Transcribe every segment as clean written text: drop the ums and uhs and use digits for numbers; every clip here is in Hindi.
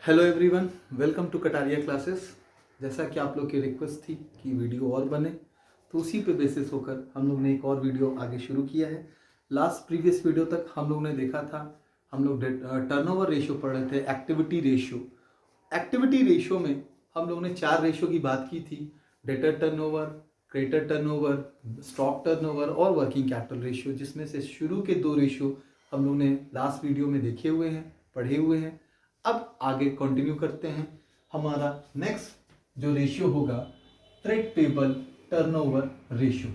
Hello everyone, welcome to Kataria classes. जैसा कि आप लोग की रिक्वेस्ट थी कि वीडियो और बने, तो उसी पे बेसिस होकर हम लोग ने एक और वीडियो आगे शुरू किया है। लास्ट प्रीवियस वीडियो तक हम लोग ने देखा था, हम लोग टर्नओवर रेशियो पढ़ रहे थे, एक्टिविटी रेशियो। एक्टिविटी रेशियो में हम लोग ने 4 रेशियो की बात की थी: debtor turnover, creditor turnover, stock turnover और वर्किंग कैपिटल रेशियो, जिसमें से शुरू के 2 रेशियो हम लोग ने लास्ट वीडियो में देखे हुए हैं, पढ़े हुए हैं। अब आगे कंटिन्यू करते हैं। हमारा नेक्स्ट जो रेशियो होगा, ट्रेड पेबल टर्नओवर रेशियो।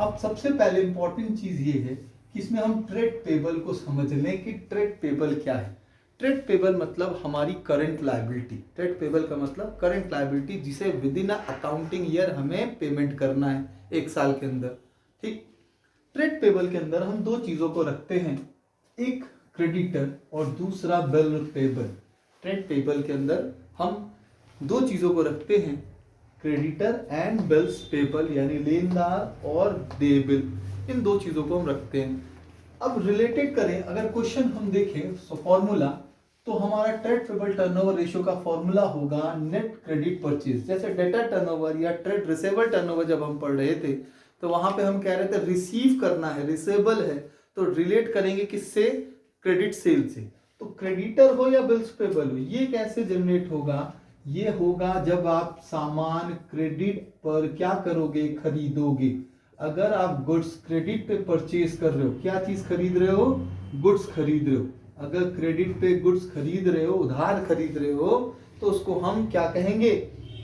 अब सबसे पहले इंपॉर्टेंट चीज ये है कि इसमें हम ट्रेड पेबल को समझ लें कि ट्रेड पेबल क्या है। ट्रेड पेबल मतलब हमारी करंट लायबिलिटी। ट्रेड पेबल का मतलब करंट लायबिलिटी, जिसे विद इन अकाउंटिंग ईयर हमें पेमेंट करना है एक साल के अंदर। ठीक, ट्रेड पेबल के अंदर हम 2 चीजों को रखते हैं, एक क्रेडिटर और दूसरा बिल पेबल। ट्रेड पेबल के अंदर हम 2 चीजों को रखते हैं, क्रेडिटर एंड बिल्स पेबल, यानी लेनदार और देयबिल। इन 2 चीजों को हम रखते हैं। अब रिलेटेड करें, अगर क्वेश्चन हम देखें फॉर्मूला, तो हमारा ट्रेड पेबल टर्नओवर रेशियो का फॉर्मूला होगा नेट क्रेडिट परचेज। जैसे डेटा टर्नओवर या ट्रेड रिसेबल टर्नओवर जब हम पढ़ रहे थे, तो वहां पे हम कह रहे थे रिसीव करना है, रिसेबल है, तो रिलेट करेंगे किससे? क्रेडिट सेल से। तो क्रेडिटर हो या बिल्स पेबल हो, ये कैसे जनरेट होगा? ये होगा जब आप सामान क्रेडिट पर क्या करोगे? खरीदोगे। अगर आप गुड्स क्रेडिट पे परचेज कर रहे हो, क्या चीज खरीद रहे हो? गुड्स खरीद रहे हो। अगर क्रेडिट पे गुड्स खरीद रहे हो, उधार खरीद रहे हो, तो उसको हम क्या कहेंगे?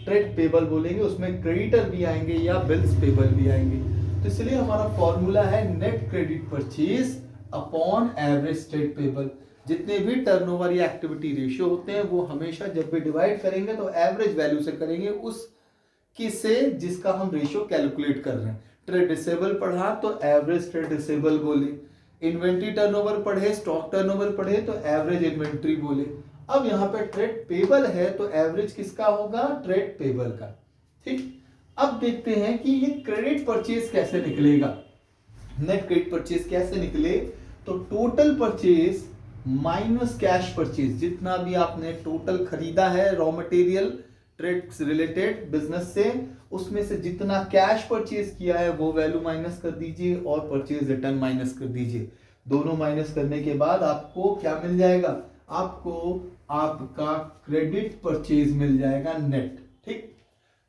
ट्रेड पेबल बोलेंगे। उसमें क्रेडिटर भी आएंगे या बिल्स पेबल भी आएंगे। तो इसलिए हमारा फॉर्मूला है net credit purchase upon average trade payable. जितने भी टर्नओवर या एक्टिविटी रेशियो होते हैं, वो हमेशा जब भी डिवाइड करेंगे तो एवरेज वैल्यू से करेंगे, उस किससे जिसका हम रेशियो कैलकुलेट कर रहे हैं। ट्रेड रिसेबल पढ़ा तो एवरेज ट्रेड रिसेबल बोले, इन्वेंट्री टर्नओवर पढ़े, स्टॉक टर्नओवर पढ़े तो एवरेज इन्वेंट्री बोले। अब यहाँ पे ट्रेड पेबल है तो एवरेज किसका होगा? ट्रेड पेबल का। ठीक, अब देखते हैं कि ये क्रेडिट परचेज कैसे निकलेगा। नेट क्रेडिट परचेज कैसे निकले? तो total purchase minus cash purchase, जितना भी आपने टोटल खरीदा है raw material trade related business से, उसमें से जितना कैश परचेज किया है वो वैल्यू माइनस कर दीजिए और परचेज रिटर्न माइनस कर दीजिए। दोनों माइनस करने के बाद आपको क्या मिल जाएगा? आपको आपका क्रेडिट परचेज मिल जाएगा नेट। ठीक,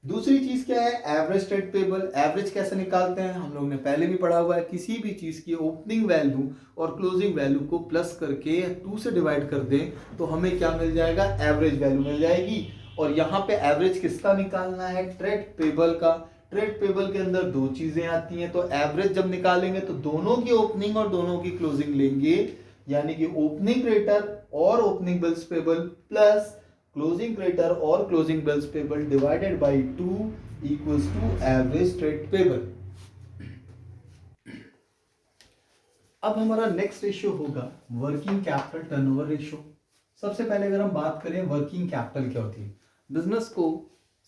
दूसरी चीज क्या है? Average trade payable. एवरेज कैसे निकालते हैं? हम लोग ने पहले भी पढ़ा हुआ है। किसी भी चीज की ओपनिंग वैल्यू और क्लोजिंग वैल्यू को प्लस करके 2 से डिवाइड कर दें तो हमें क्या मिल जाएगा? एवरेज वैल्यू मिल जाएगी। और यहाँ पे एवरेज किसका निकालना है? ट्रेड पेबल का। ट्रेड पेबल के अंदर 2 चीजें आती हैं, तो एवरेज जब निकालेंगे तो दोनों की ओपनिंग और दोनों की क्लोजिंग लेंगे, यानी कि ओपनिंग क्रेडिटर और opening bills payable plus closing creditor और closing bills payable divided by 2 equals to average trade payable. अब हमारा नेक्स्ट रेशियो होगा वर्किंग कैपिटल टर्नओवर रेशियो। सबसे पहले अगर हम बात करें वर्किंग कैपिटल क्या होती है, बिजनेस को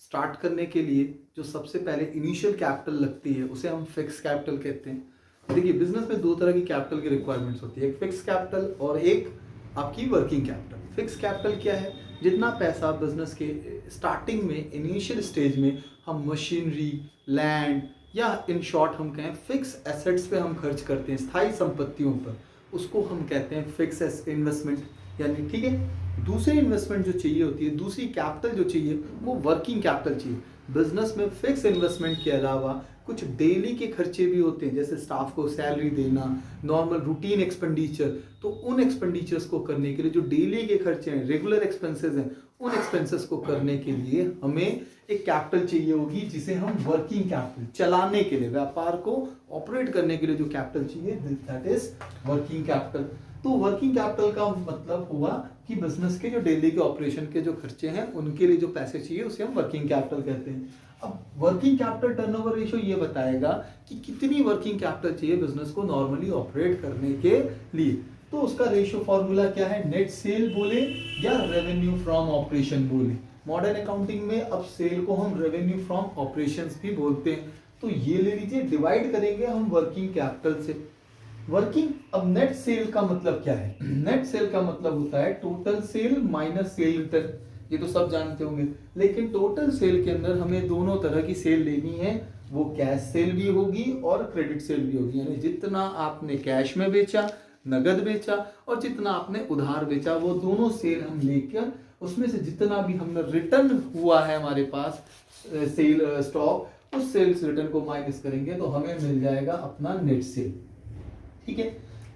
स्टार्ट करने के लिए जो सबसे पहले इनिशियल कैपिटल लगती है उसे हम फिक्स कैपिटल कहते हैं। देखिए, बिजनेस में 2 तरह की कैपिटल की रिक्वायरमेंट्स होती है, एक फिक्स कैपिटल और एक आपकी वर्किंग कैपिटल। फिक्स कैपिटल क्या है? जितना पैसा बिजनेस के स्टार्टिंग में इनिशियल स्टेज में हम मशीनरी, लैंड या इन शॉर्ट हम कहें फिक्स एसेट्स पे हम खर्च करते हैं, स्थायी संपत्तियों पर, उसको हम कहते हैं फिक्स इन्वेस्टमेंट। यानी ठीक है, दूसरी इन्वेस्टमेंट जो चाहिए होती है, दूसरी कैपिटल जो चाहिए, वो वर्किंग कैपिटल चाहिए। बिजनेस में फिक्स इन्वेस्टमेंट के अलावा कुछ डेली के खर्चे भी होते हैं, जैसे स्टाफ को सैलरी देना, नॉर्मल रूटीन एक्सपेंडिचर। तो उन एक्सपेंडिचर्स को करने के लिए जो डेली के खर्चे हैं, रेगुलर एक्सपेंसेस हैं, उन एक्सपेंसेस को करने के लिए हमें एक कैपिटल चाहिए होगी, जिसे हम वर्किंग कैपिटल, चलाने के लिए, व्यापार को ऑपरेट करने के लिए जो कैपिटल चाहिए, दैट इज वर्किंग कैपिटल। तो वर्किंग कैपिटल का मतलब हुआ कि बिजनेस के जो डेली के ऑपरेशन के जो खर्चे हैं, उनके लिए जो पैसे चाहिए, उसे हम वर्किंग कैपिटल कहते हैं। अब वर्किंग कैपिटल टर्नओवर रेशियो ये बताएगा कि कितनी वर्किंग कैपिटल चाहिए बिजनेस को नॉर्मली ऑपरेट करने के लिए। तो उसका रेशियो फॉर्मूला क्या है? नेट सेल बोले या रेवेन्यू फ्रॉम ऑपरेशन बोले। मॉडर्न अकाउंटिंग में अब सेल को हम रेवेन्यू फ्रॉम ऑपरेशंस भी बोलते हैं। तो ये ले लीजिए, डिवाइड करेंगे हम वर्किंग कैपिटल से। वर्किंग, अब नेट सेल का मतलब क्या है? नेट सेल का मतलब होता है total sale minus sale return. ये तो सब जानते होंगे, लेकिन टोटल सेल के अंदर हमें दोनों तरह की सेल लेनी है। वो कैश सेल भी होगी और क्रेडिट सेल भी होगी, यानी जितना आपने कैश में बेचा, नगद बेचा, और जितना आपने उधार बेचा, वो दोनों सेल हम लेकर उसमें से जितना भी हमने रिटर्न हुआ है हमारे पास सेल स्टॉक, उस सेल्स रिटर्न को माइनस करेंगे तो हमें मिल जाएगा अपना नेट सेल। ठीक है।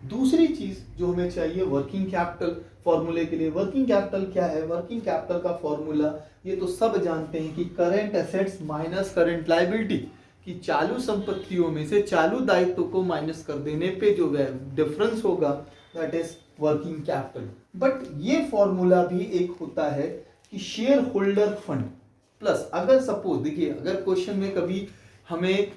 दूसरी चीज जो हमें चाहिए वर्किंग कैपिटल फॉर्मूले के लिए। वर्किंग कैपिटल क्या है? वर्किंग कैपिटल का फॉर्मूला ये तो सब जानते हैं कि current assets minus current liability, कि चालू संपत्तियों में से चालू दायित्व को माइनस कर देने पे जो डिफरेंस होगा that is working capital. But ये फॉर्मूला भी एक होता है कि शेयर होल्डर फंड प्लस, अगर सपोज देखिए, अगर क्वेश्चन में कभी हमें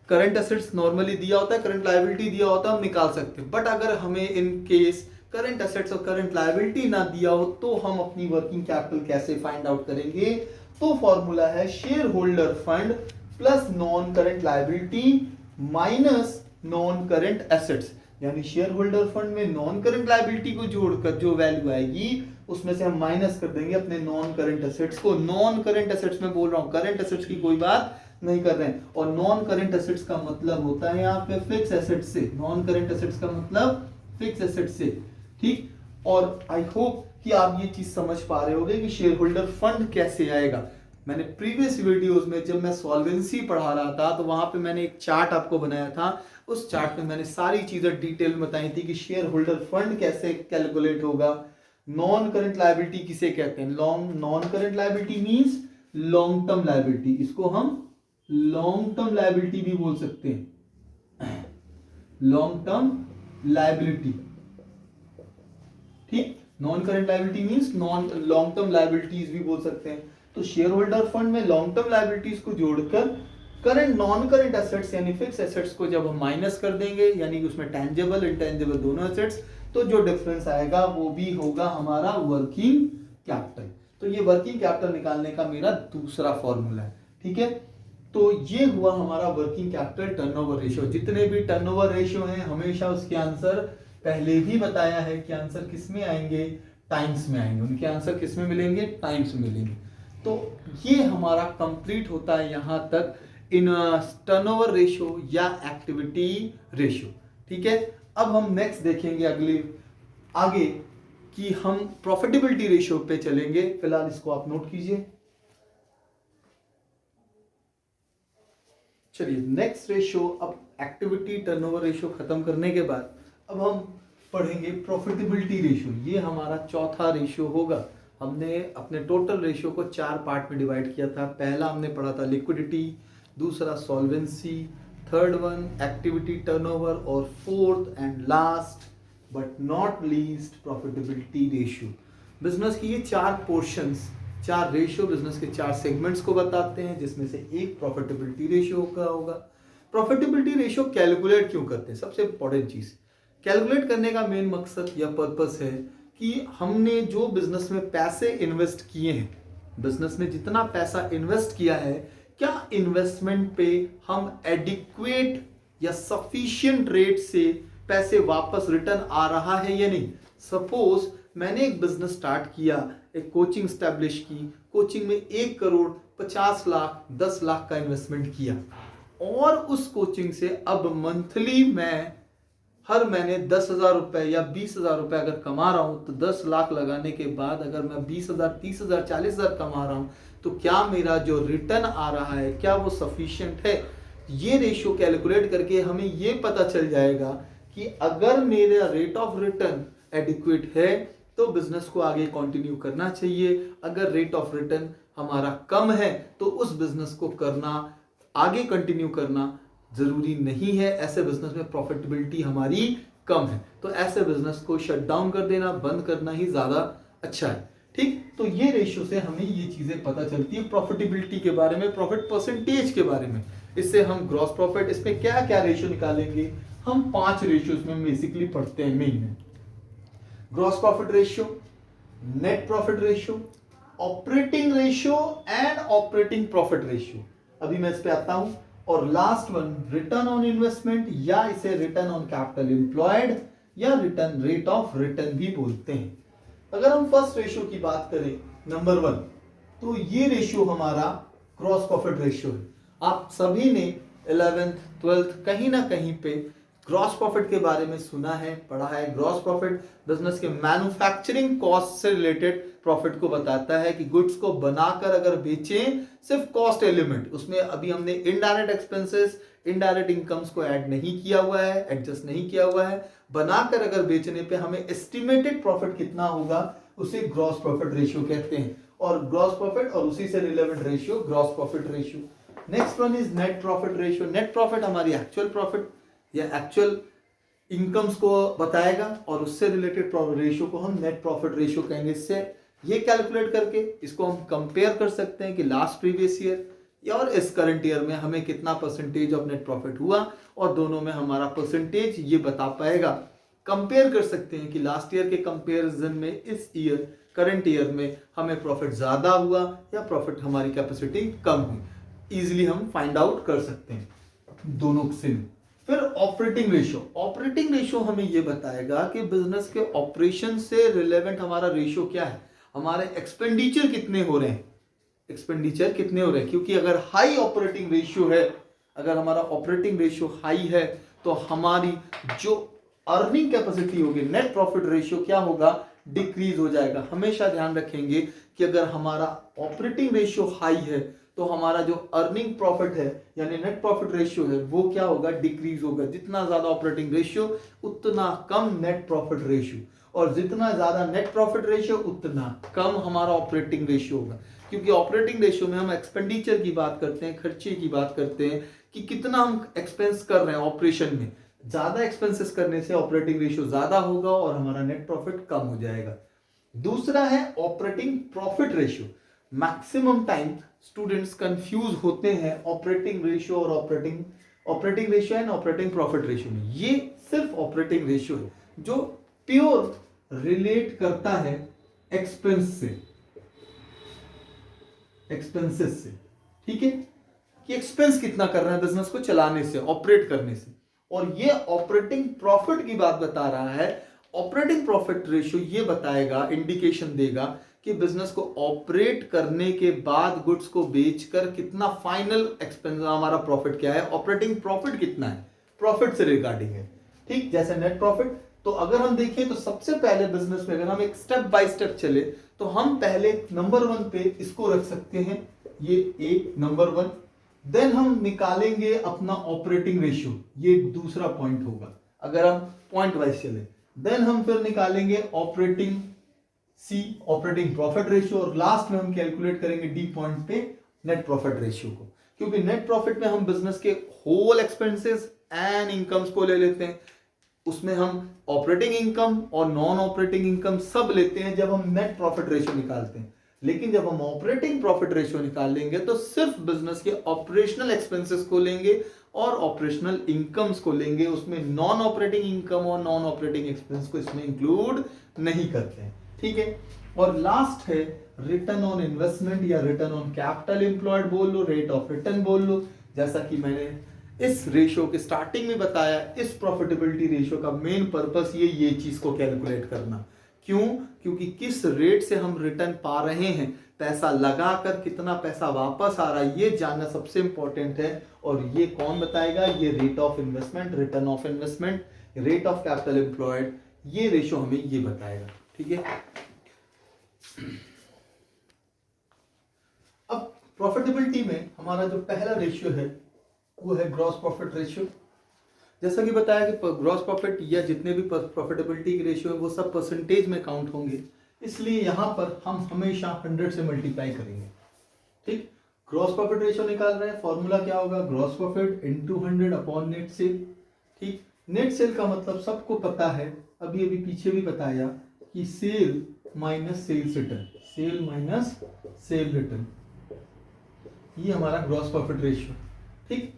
करंट एसेट्स नॉर्मली दिया होता है, करंट लायबिलिटी दिया होता है, हम निकाल सकते हैं। बट अगर हमें इन केस करंट एसेट्स और करंट लायबिलिटी ना दिया हो तो हम अपनी वर्किंग कैपिटल कैसे फाइंड आउट करेंगे? तो फॉर्मूला है share holder fund plus non current liability minus non current assets. यानी शेयर होल्डर फंड में नॉन करंट लायबिलिटी को जोड़कर जो वैल्यू आएगी उसमें से हम माइनस कर देंगे अपने नॉन करंट एसेट्स को। नॉन करंट एसेट्स में बोल रहा हूं, करंट एसेट्स की कोई बात नहीं कर रहे हैं। और नॉन करंट एसेट्स का मतलब होता है यहाँ पे फिक्स एसेट्स से। नॉन करंट एसेट्स का मतलब फिक्स एसेट्स से। ठीक। और आई होप कि आप ये चीज समझ पा रहे होंगे कि शेयर होल्डर फंड कैसे आएगा। मैंने प्रीवियस वीडियोस में जब मैं सॉल्वेंसी पढ़ा रहा था तो वहां पे मैंने एक चार्ट आपको बनाया था। उस चार्ट में मैंने सारी चीजें डिटेल में बताई थी कि शेयर होल्डर फंड कैसे कैलकुलेट होगा, नॉन करंट लायबिलिटी किसे कहते हैं। Non current liability means long term liability, इसको हम लॉन्ग टर्म लायबिलिटी भी बोल सकते हैं, लॉन्ग टर्म लायबिलिटी। ठीक। Non current liability means non long term liabilities भी बोल सकते हैं। तो शेयर होल्डर फंड में लॉन्ग टर्म लायबिलिटीज को जोड़कर करंट नॉन करंट एसेट्स यानी फिक्स एसेट्स को जब हम माइनस कर देंगे, यानी कि उसमें टेंजेबल इंटेंजेबल दोनों एसेट्स, तो जो डिफरेंस आएगा वो भी होगा हमारा वर्किंग कैपिटल। तो ये वर्किंग कैपिटल निकालने का मेरा दूसरा फॉर्मूला है। ठीक है। तो ये हुआ हमारा वर्किंग कैपिटल टर्नओवर रेशियो। जितने भी टर्नओवर रेशियो हैं हमेशा उसके आंसर पहले भी बताया है कि आंसर किस में आएंगे? टाइम्स में आएंगे। उनके आंसर किस में मिलेंगे? टाइम्स में मिलेंगे। तो ये हमारा कंप्लीट होता है यहां तक इन टर्नओवर रेशियो या एक्टिविटी रेशियो। ठीक है। अब हम नेक्स्ट देखेंगे अगले आगे कि हम प्रॉफिटेबिलिटी रेशियो पे चलेंगे। फिलहाल इसको आप नोट कीजिए। चलिए नेक्स्ट रेशियो, अब एक्टिविटी टर्नओवर रेशियो खत्म करने के बाद अब हम पढ़ेंगे प्रॉफिटेबिलिटी रेशियो। ये हमारा चौथा रेशियो होगा। हमने अपने टोटल रेशियो को 4 पार्ट में डिवाइड किया था। पहला हमने पढ़ा था लिक्विडिटी, दूसरा solvency, third one activity turnover, और fourth and last but not least profitability ratio. Business की ये 4 पोर्शंस, 4 रेशियो बिजनेस के 4 सेगमेंट्स को बताते हैं, जिसमें से एक प्रॉफिटेबिलिटी रेशियो का होगा। प्रॉफिटेबिलिटी रेशियो कैलकुलेट क्यों करते हैं? सबसे इंपॉर्टेंट चीज, कैलकुलेट करने का मेन मकसद या पर्पस है कि हमने जो बिजनेस में पैसे इन्वेस्ट किए हैं, बिजनेस में जितना पैसा इन्वेस्ट किया है, क्या इन्वेस्टमेंट पे हम एडिक्वेट या सफिशिएंट रेट से पैसे वापस रिटर्न आ रहा है या नहीं। सपोज मैंने एक बिजनेस स्टार्ट किया, एक कोचिंग स्टैब्लिश की, कोचिंग में 1 करोड़ 50 लाख 10 लाख का इन्वेस्टमेंट किया, और उस कोचिंग से अब मंथली मैं हर महीने 10,000 रुपए या 20,000 रुपए अगर कमा रहा हूं, तो 10 लाख लगाने के बाद अगर मैं 20,000 30,000 40,000 कमा रहा हूं, तो क्या मेरा जो रिटर्न आ रहा है क्या वो सफिशिएंट है? ये रेशियो कैलकुलेट करके हमें ये पता चल जाएगा कि अगर मेरा रेट ऑफ रिटर्न एडिक्वेट है तो बिजनेस को आगे कंटिन्यू करना चाहिए। अगर रेट ऑफ रिटर्न हमारा कम है तो उस बिजनेस को करना, आगे कंटिन्यू करना जरूरी नहीं है। ऐसे बिजनेस में प्रॉफिटेबिलिटी हमारी कम है, तो ऐसे बिजनेस को शट डाउन कर देना, बंद करना ही ज्यादा अच्छा है। ठीक। तो ये रेशियो से हमें ये चीजें पता चलती है प्रॉफिटेबिलिटी के बारे में, प्रॉफिट परसेंटेज के बारे में। इससे हम ग्रॉस प्रॉफिट, इसमें क्या क्या रेशियो निकालेंगे, हम 5 रेशियो में बेसिकली पढ़ते हैं मेन में। Gross profit ratio, net profit ratio, operating ratio and operating profit ratio. अभी मैं इस पे आता हूं। और last one return on investment, या इसे रिटर्न ऑन कैपिटल एम्प्लॉयड या रिटर्न रेट ऑफ रिटर्न भी बोलते हैं। अगर हम फर्स्ट रेशियो की बात करें नंबर 1, तो ये रेशियो हमारा ग्रॉस प्रॉफिट रेशियो है। आप सभी ने 11th 12th कहीं ना कहीं पे ग्रॉस प्रॉफिट के बारे में सुना है, पढ़ा है। ग्रॉस प्रॉफिट बिजनेस के मैन्युफैक्चरिंग कॉस्ट से रिलेटेड प्रॉफिट को बताता है कि गुड्स को बनाकर अगर बेचें, सिर्फ कॉस्ट एलिमेंट, उसमें अभी हमने इनडायरेक्ट एक्सपेंसेस, इनडायरेक्ट इनकम्स को ऐड नहीं किया हुआ है, एडजस्ट नहीं किया हुआ है। बनाकर अगर बेचने पे हमें एस्टिमेटेड प्रॉफिट कितना होगा, उसे ग्रॉस प्रॉफिट रेशियो कहते हैं। और ग्रॉस प्रॉफिट और उसी से relevant ratio gross profit ratio. Next one is net profit ratio. Net profit हमारी एक्चुअल प्रॉफिट या एक्चुअल इनकम्स को बताएगा और उससे रिलेटेड रेशियो को हम नेट प्रॉफिट रेशियो कहेंगे। इससे ये कैलकुलेट करके इसको हम कंपेयर कर सकते हैं कि लास्ट प्रीवियस ईयर और इस करंट ईयर में हमें कितना परसेंटेज ऑफ नेट प्रॉफिट हुआ, और दोनों में हमारा परसेंटेज ये बता पाएगा। कंपेयर कर सकते हैं कि लास्ट ईयर के कंपेरिजन में इस ईयर करंट ईयर में हमें प्रॉफिट ज्यादा हुआ या प्रॉफिट हमारी कैपेसिटी कम हुई। इजीली हम फाइंड आउट कर सकते हैं दोनों से। फिर ऑपरेटिंग रेशियो। ऑपरेटिंग रेशियो हमें यह बताएगा कि बिजनेस के ऑपरेशन से रिलेवेंट हमारा रेशियो क्या है, हमारे एक्सपेंडिचर कितने हो रहे हैं, एक्सपेंडिचर कितने हो रहे हैं। क्योंकि अगर हाई ऑपरेटिंग रेशियो है, अगर हमारा ऑपरेटिंग रेशियो हाई है, तो हमारी जो अर्निंग कैपेसिटी होगी, नेट प्रॉफिट रेशियो क्या होगा, डिक्रीज हो जाएगा। हमेशा ध्यान रखेंगे कि अगर हमारा ऑपरेटिंग रेशियो हाई है तो हमारा जो अर्निंग प्रॉफिट है यानी नेट प्रॉफिट रेशियो है वो क्या होगा, डिक्रीज होगा। जितना ज्यादा ऑपरेटिंग रेशियो उतना कम नेट प्रॉफिट रेशियो, और जितना ज्यादा नेट प्रॉफिट रेशियो उतना कम हमारा ऑपरेटिंग रेशियो होगा। क्योंकि ऑपरेटिंग रेशियो में हम एक्सपेंडिचर की बात करते हैं, खर्चे की बात करते हैं कि कितना हम एक्सपेंस कर रहे हैं ऑपरेशन में। ज्यादा एक्सपेंसेस करने से ऑपरेटिंग रेशियो ज्यादा होगा और हमारा नेट प्रॉफिट कम हो जाएगा। दूसरा है operating profit ratio. Maximum time students confuse होते हैं ऑपरेटिंग रेशियो और operating ratio and operating profit ratio में। ये सिर्फ ऑपरेटिंग रेशियो है जो प्योर रिलेट करता है एक्सपेंसेस से, ठीक है, कि एक्सपेंस कितना कर रहे हैं बिजनेस को चलाने से, ऑपरेट करने से। और ये ऑपरेटिंग प्रॉफिट की बात बता रहा है। ऑपरेटिंग प्रॉफिट रेशियो ये बताएगा, इंडिकेशन देगा कि बिजनेस को ऑपरेट करने के बाद गुड्स को बेचकर कितना फाइनल एक्सपेंस, हमारा प्रॉफिट क्या है, ऑपरेटिंग प्रॉफिट कितना है, प्रॉफिट से रिगार्डिंग है। ठीक, जैसे नेट प्रॉफिट। तो अगर हम देखें तो सबसे पहले बिजनेस में अगर हम एक स्टेप बाय स्टेप चले तो हम पहले नंबर 1 पे इसको रख सकते हैं, ये एक नंबर 1। देन हम निकालेंगे अपना ऑपरेटिंग रेशियो, ये दूसरा पॉइंट होगा अगर हम पॉइंट वाइज चले। देन हम फिर निकालेंगे ऑपरेटिंग ऑपरेटिंग प्रॉफिट रेशियो, और लास्ट में हम कैलकुलेट करेंगे डी पॉइंट पे नेट प्रॉफिट रेशियो को। क्योंकि नेट प्रॉफिट में हम बिजनेस के होल एक्सपेंसेस एंड इनकम्स को ले लेते हैं, उसमें हम ऑपरेटिंग इनकम और नॉन ऑपरेटिंग इनकम सब लेते हैं जब हम नेट प्रॉफिट रेशियो निकालते हैं। लेकिन जब हम ऑपरेटिंग प्रॉफिट रेशियो निकाल लेंगे तो सिर्फ बिजनेस के ऑपरेशनल एक्सपेंसेस को लेंगे और ऑपरेशनल इनकम्स को लेंगे, उसमें नॉन ऑपरेटिंग इनकम और नॉन ऑपरेटिंग एक्सपेंस को इसमें इंक्लूड नहीं करते हैं, ठीक है। और लास्ट है रिटर्न ऑन इन्वेस्टमेंट या रिटर्न ऑन कैपिटल एम्प्लॉयड बोल लो, रेट ऑफ रिटर्न बोल लो। जैसा कि मैंने इस रेशियो के स्टार्टिंग में बताया, इस प्रॉफिटेबिलिटी रेशियो का मेन पर्पस ये चीज को कैलकुलेट करना। क्यों? क्योंकि किस रेट से हम रिटर्न पा रहे हैं, पैसा लगाकर कितना पैसा वापस आ रहा है, ये जानना सबसे इंपॉर्टेंट है। और ये कौन बताएगा? ये rate of investment, return of investment, rate of capital employed, ये रेशियो हमें ये बताएगा, ठीक है। अब प्रॉफिटेबिलिटी में हमारा जो पहला रेशियो है वो है ग्रॉस प्रॉफिट रेशियो। जैसा कि बताया कि ग्रॉस प्रॉफिट या जितने भी प्रॉफिटेबिलिटी के रेशियो है वो सब परसेंटेज में काउंट होंगे, इसलिए यहां पर हम हमेशा 100 से मल्टीप्लाई करेंगे, ठीक। ग्रॉस प्रॉफिट रेशियो निकाल रहे हैं, फॉर्मूला क्या होगा? Gross profit into 100 upon net cell, ठीक। नेट सेल का मतलब सबको पता है, अभी अभी पीछे भी बताया कि sale minus sales return, sale minus sale return, ये हमारा ग्रॉस प्रॉफिट रेशियो, ठीक।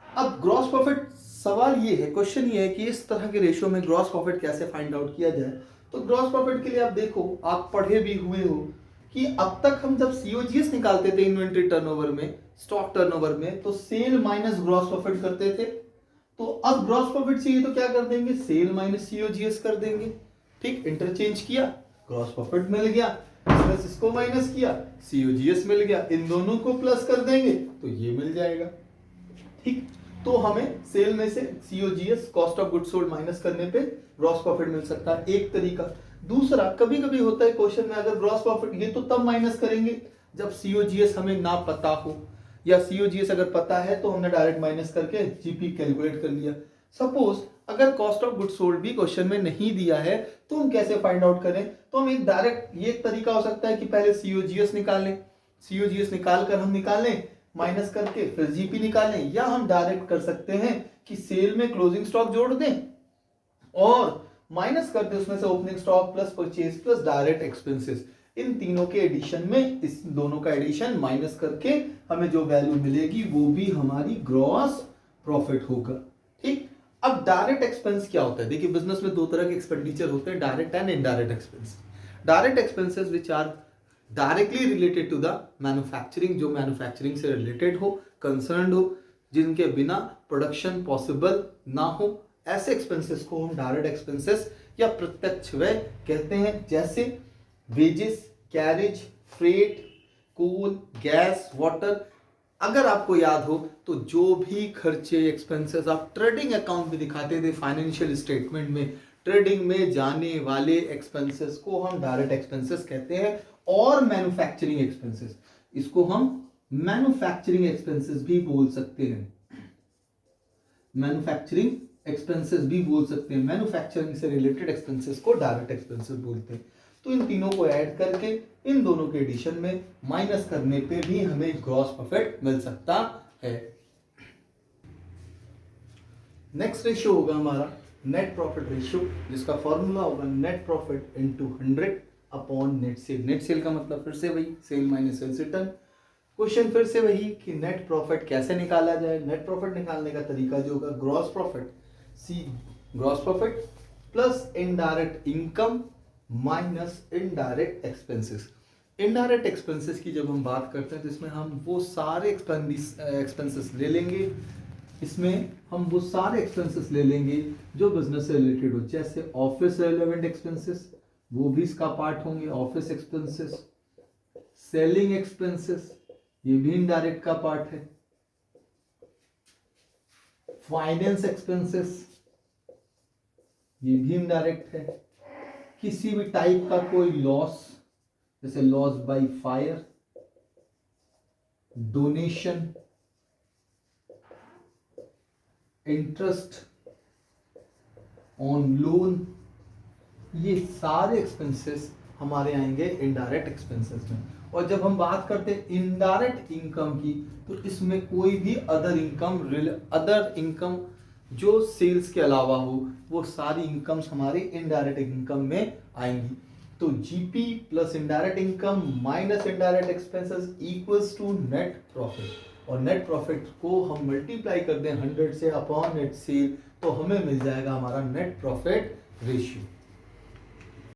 अब ग्रॉस प्रॉफिट, सवाल ये है, क्वेश्चन ये है कि इस तरह के रेशियो में ग्रॉस प्रॉफिट कैसे फाइंड आउट किया जाए। तो ग्रॉस प्रॉफिट के लिए आप देखो, आप पढ़े भी हुए हो कि अब तक हम जब सीओजीएस निकालते थे इन्वेंट्री टर्नओवर में, स्टॉक टर्नओवर में, तो सेल माइनस ग्रॉस प्रॉफिट करते थे। तो अब ग्रॉस प्रॉफिट चाहिए तो क्या कर देंगे, सेल माइनस सीओजीएस कर देंगे। ठीक, इंटरचेंज किया, ग्रॉस प्रॉफिट मिल गया, प्लस इसको माइनस किया, सीओजीएस मिल गया, इन दोनों को प्लस कर देंगे तो ये मिल जाएगा। ठीक, तो हमें सेल में से COGS cost of goods sold minus करने पे ग्रॉस प्रॉफिट मिल सकता है, एक तरीका। दूसरा, कभी कभी होता है क्वेश्चन में, अगर ग्रॉस प्रॉफिट, ये तो तब माइनस करेंगे जब सीओजीएस हमें ना पता हो, या सीओजीएस अगर पता है तो हमने डायरेक्ट माइनस करके जीपी कैलकुलेट कर लिया। सपोज अगर कॉस्ट ऑफ गुड्स सोल्ड भी क्वेश्चन में नहीं दिया है तो हम कैसे फाइंड आउट करें, तो हम एक डायरेक्ट, ये तरीका हो सकता है कि पहले सीओजीएस निकालें, सीओजीएस निकाल कर हम निकालें माइनस करके, फिर जीपी निकालें, या हम डायरेक्ट कर सकते हैं कि सेल में क्लोजिंग स्टॉक जोड़ दें और माइनस कर दें उसमें से opening stock plus purchase plus direct expenses. इन तीनों के एडिशन में इस दोनों का एडिशन माइनस करके हमें जो वैल्यू मिलेगी वो भी हमारी ग्रॉस प्रॉफिट होगा। ठीक, अब डायरेक्ट एक्सपेंस क्या होता है, देखिए बिजनेस में दो तरह के एक्सपेंडिचर होते हैं, direct and indirect expense. Direct expenses which are directly related to the manufacturing, जो मैन्युफैक्चरिंग से रिलेटेड हो, कंसर्न हो, जिनके बिना प्रोडक्शन पॉसिबल ना हो, ऐसे एक्सपेंसेस को हम डायरेक्ट एक्सपेंसेस या प्रत्यक्ष व्यय कहते हैं। जैसे वेजेस, कैरेज, फ्रेट, कोल, गैस, वाटर। अगर आपको याद हो तो जो भी खर्चे, एक्सपेंसेस आप ट्रेडिंग अकाउंट में दिखाते थे, फाइनेंशियल स्टेटमेंट में, ट्रेडिंग में जाने वाले एक्सपेंसेस को हम डायरेक्ट एक्सपेंसेस कहते हैं। और मैन्युफैक्चरिंग एक्सपेंसेस, इसको हम मैन्युफैक्चरिंग एक्सपेंसेस भी बोल सकते हैं, मैन्युफैक्चरिंग एक्सपेंसेस भी बोल सकते हैं। मैन्युफैक्चरिंग से रिलेटेड एक्सपेंसेस को डायरेक्ट एक्सपेंसेस बोलते हैं। तो इन तीनों को ऐड करके इन दोनों के एडिशन में माइनस करने पे भी हमें ग्रॉस प्रॉफिट मिल सकता है। नेक्स्ट रेशियो होगा हमारा नेट प्रॉफिट रेशियो, जिसका फॉर्मूला होगा net profit into 100 upon net sale. Net sale का मतलब फिर से वही, sale minus sales return. Question फिर से वही कि नेट प्रॉफिट कैसे निकाला जाए। नेट प्रॉफिट निकालने का तरीका जो होगा, gross profit, see gross profit plus indirect income minus indirect expenses. Indirect expenses की जब हम बात करते हैं तो इसमें हम वो सारे एक्सपेंसेस ले लेंगे, इसमें हम वो सारे एक्सपेंसेस ले लेंगे जो बिजनेस से रिलेटेड हो। जैसे ऑफिस रेलेवेंट एक्सपेंसेस, वो भी इसका पार्ट होंगे, ऑफिस एक्सपेंसेस। सेलिंग एक्सपेंसेस, ये भी इनडायरेक्ट का पार्ट है। फाइनेंस एक्सपेंसेस, ये भी इनडायरेक्ट है। किसी भी टाइप का कोई लॉस, जैसे loss by fire, donation, interest on loan, ये सारे एक्सपेंसेस हमारे आएंगे इनडायरेक्ट एक्सपेंसेस में। और जब हम बात करते हैं इनडायरेक्ट इनकम की, तो इसमें कोई भी अदर इनकम जो सेल्स के अलावा हो, वो सारी इनकम्स हमारी इनडायरेक्ट इनकम में आएंगी। तो GP plus indirect income minus indirect expenses equals to net profit. और नेट प्रॉफिट को हम मल्टीप्लाई कर दें 100 से अपॉन नेट सेल, तो हमें मिल जाएगा हमारा नेट प्रॉफिट रेशियो।